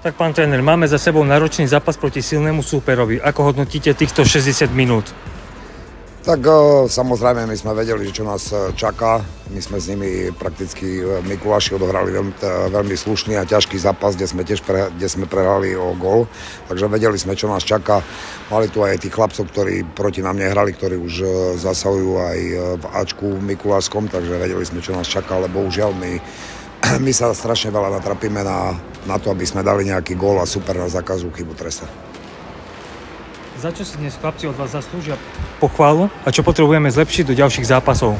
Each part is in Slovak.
Tak pán tréner, máme za sebou náročný zápas proti silnému súperovi. Ako hodnotíte týchto 60 minút? Tak samozrejme, my sme vedeli, čo nás čaká. My sme s nimi prakticky v Mikuláši odohrali veľmi slušný a ťažký zápas, kde sme prehrali o gól. Takže vedeli sme, čo nás čaká. Mali tu aj tých chlapcov, ktorí proti nám nehrali, ktorí už zasahujú aj v Ačku v Mikulášskom, takže vedeli sme, čo nás čaká, ale bohužiaľ my sa strašne veľa natrapíme na to, aby sme dali nejaký gól a super nás za každú chybu tresta. Za čo si dnes chlapci od vás zaslúžia pochválu a čo potrebujeme zlepšiť do ďalších zápasov?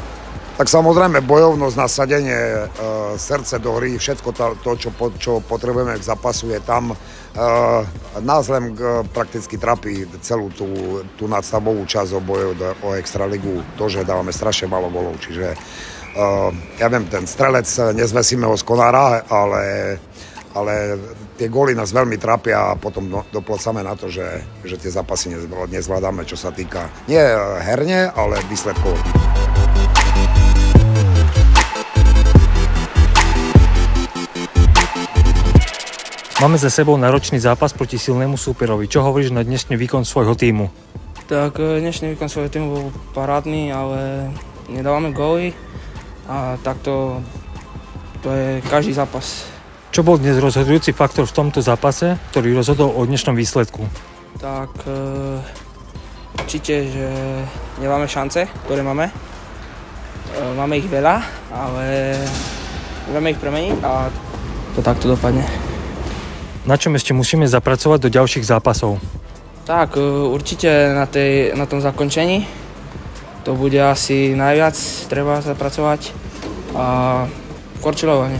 Tak samozrejme bojovnosť, nasadenie, srdce do hry, všetko to, čo potrebujeme k zápasu je tam. Nás len prakticky trápi celú tú nadstavbovú časť o boju o extraligu, to, že dávame strašne málo golov, čiže ja viem, ten strelec, nezvesíme ho z konára, ale tie góly nás veľmi trápia a potom doplácame na to, že tie zápasy nezvládame, čo sa týka nie herne, ale výsledkov. Máme za sebou náročný zápas proti silnému súperovi. Čo hovoríš na dnešný výkon svojho tímu? Tak dnešný výkon svojho tímu bol parádny, ale nedávame góly a takto to je každý zápas. Čo bol dnes rozhodujúci faktor v tomto zápase, ktorý rozhodol o dnešnom výsledku? Tak určite, že nemáme šance, ktoré máme. Máme ich veľa, ale vieme ich premeniť a to takto dopadne. Na čom ešte musíme zapracovať do ďalších zápasov? Tak určite na tom zakončení. To bude asi najviac treba zapracovať a korčilovanie.